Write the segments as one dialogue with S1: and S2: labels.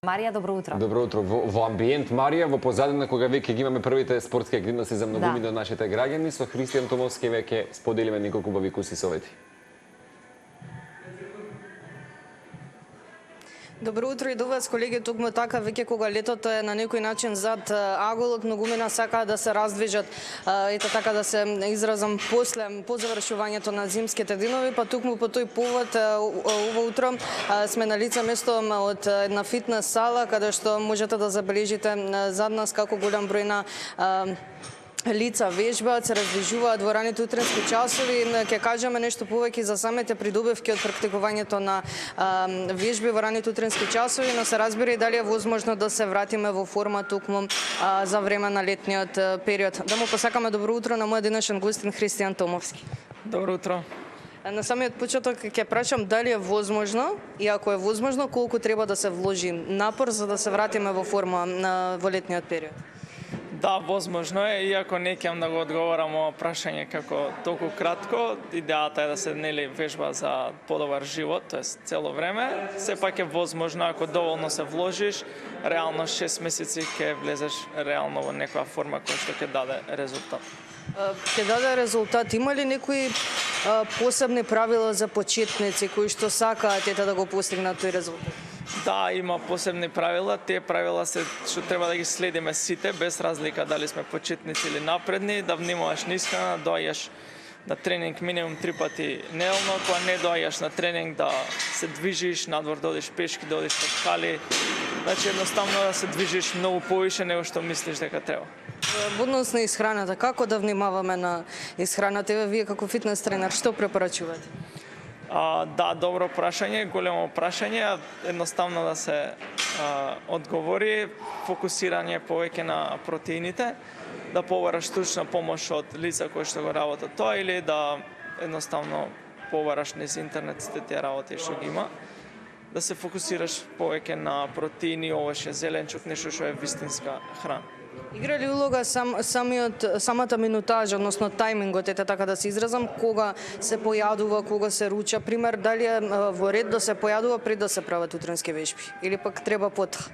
S1: Марија, добро утро.
S2: Добро утро. Во амбиент, Марија, во позадина, кога веќе ги имаме првите спортски активности за многумина од нашите граѓани, со Христијан Томовски веќе споделиме неколку убави куси совети.
S3: Добро утро и до вас, колеги. Токму така, веќе кога летото е на некој начин зад аголот, многумина сакаат да се раздвижат, ето така да се изразам по завршувањето на зимските денови, па токму по тој повод ова утро сме на лице место од една фитнес сала, каде што можете да забележите зад нас како голем број на лица вежбаат, се раздвижуваат во раните утренски часови. Ќе кажеме нешто повеќе за самите придобивки од практикувањето на вежби во раните утренски часови, но се разбира и дали е возможно да се вратиме во форма токму за време на летниот период. Да му посакаме добро утро на мојот денешен гостин Христијан Томовски.
S4: Добро утро.
S3: На самиот почеток ќе прашам дали е возможно и ако е возможно колку треба да се вложи напор за да се вратиме во форма во летниот период.
S4: Да, возможно е, иако не ќе да го одговорам ова прашање како толку кратко. Идејата е да се вежба за подобар живот, тоест цело време. Сепак е возможно ако доволно се вложиш, реално 6 месеци ќе влезеш реално во некоја форма која што ќе даде резултат.
S3: Ќе даде резултат. Има ли некои посебни правила за почетници кои што сакаат да го постигнат тој резултат?
S4: Да, има посебни правила. Тие правила се што треба да ги следиме сите, без разлика дали сме почетници или напредни, да внимаваш на исхрана, доаѓаш на тренинг минимум 3 пати неделно, кога не доаѓаш на тренинг да се движиш, надвор да одиш пешки, да одиш по скали. Значи едноставно да се движиш многу повише него што мислиш дека треба.
S3: Во однос на исхраната, како да внимаваме на исхраната? Вие како фитнес тренер што препорачувате?
S4: Да, добро прашање, големо прашање, едноставно да се одговори, фокусирање повеќе на протеините, да побараш стручна помош од лица кои што го работат тоа или да едноставно побараш низ интернет сите тие работи што ги има, да се фокусираш повеќе на протеини, овоше, зеленчук, нешто што е вистинска храна.
S3: Игра ли улога самата минутажа, односно тајмингот, ете така да се изразам, кога се појадува, кога се руча, пример, дали е во ред да се појадува пред да се прават утренски вежби, или пак треба потоа?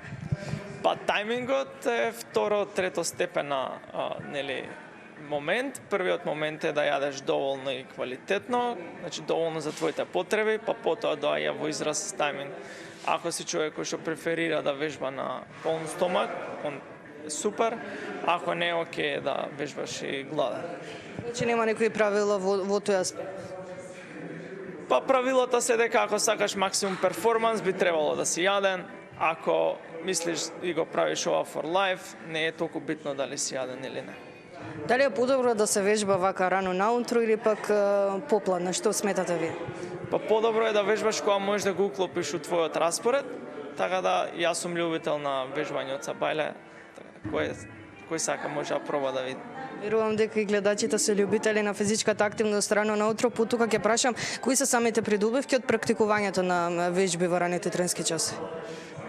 S4: Па тајмингот е второ, трето степена момент. Првиот момент е да јадеш доволно и квалитетно, значи доволно за твоите потреби, па потоа доаѓа во израз тајминг. Ако си човек кој што преферира да вежба на полн стомак, он супер, ако не е окей да вежбаш и гладен.
S3: Значи нема некои правила во тој аспект?
S4: Па правилата се дека ако сакаш максимум перформанс би требало да си јаден, ако мислиш и го правиш ова for life, не е толку битно дали си јаден или не.
S3: Дали е подобро да се вежба вака рано наутро или пак попладне? Што сметате вие?
S4: Па подобро е да вежбаш кога можеш да го уклопиш у твојот распоред, така да јас сум љубител на вежбање од сабајле, кој сака може да проба да види.
S3: Верувам дека и гледачите се љубители на физичката активност рано наутро, потука ќе прашам кои се самите придобивки од практикувањето на вежби во раните тренски часови?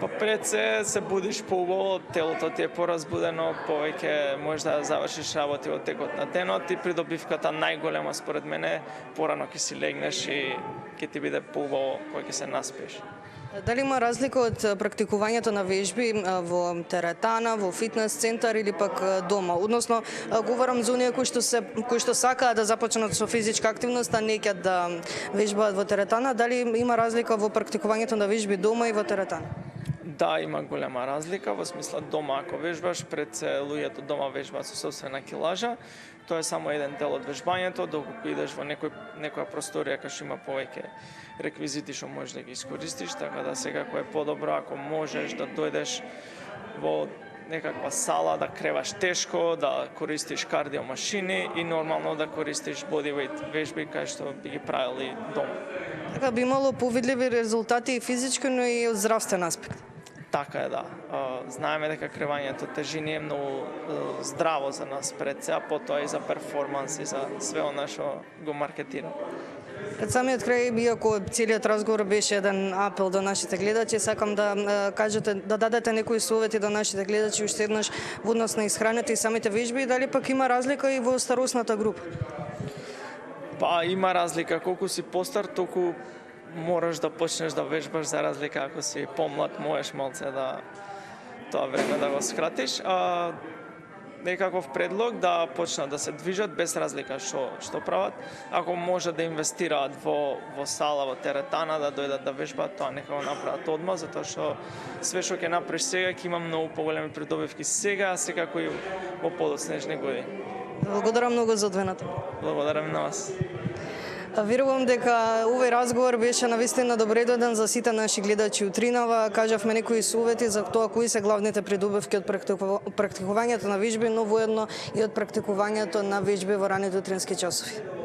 S4: Па пред се будиш поубаво, телото ти е поразбудено, повеќе можеш да завршиш работи во текот на денот и придобивката најголема според мене порано ќе си легнеш и ќе ти биде поубаво кога ќе се наспиеш.
S3: Дали има разлика од практикувањето на вежби во теретана, во фитнес центар или пак дома? Односно, говорам за оние кои што сакаат да започнат со физичка активност, а не ќе да вежбаат во теретана. Дали има разлика во практикувањето на вежби дома и во теретана?
S4: Да, има голема разлика, во смисла дома ако вежбаш, пред се луѓето дома вежбаат со собствена килажа, тоа е само еден дел од вежбањето, доколку идеш во некоја просторија кај што има повеќе реквизити што можеш да ги искористиш, така да секако е подобро ако можеш да дојдеш во некаква сала, да креваш тешко, да користиш кардио машини и нормално да користиш бодивейт вежби кај што би ги правили дома.
S3: Така би имало повидливи резултати и физички, но и од здравствен аспект.
S4: Така е, да. Знаеме дека кревањето тежини е многу здраво за нас пред се, а потоа и за перформанс и за све она што го маркетира.
S3: Пред самиот крај, иако целиот разговор беше еден апел до нашите гледачи, сакам да кажете, да дадете некои совети до нашите гледачи уште еднаш во однос на исхраната и самите вежби, и дали пак има разлика и во старосната група?
S4: Па има разлика, колку си постар, толку мораш да почнеш да вежбаш за разлика ако си помлад, можеш малце да тоа време да го скратиш. Некаков предлог да почнат да се движат без разлика што прават. Ако може да инвестираат во сала, во теретана, да дојдат да вежбаат, тоа нека го направат одма, затоа што све што ќе направиш сега ќе има многу поголеми придобивки сега, а секако и во подоцнежни години.
S3: Благодарам многу за одвената.
S4: Благодарам на вас.
S3: Верувам дека овој разговор беше навистина добредоден за сите наши гледачи утринава. Кажавме некои совети за тоа кои се главните придобивки од практикувањето на вежби, но воедно и од практикувањето на вежби во раните утрински часови.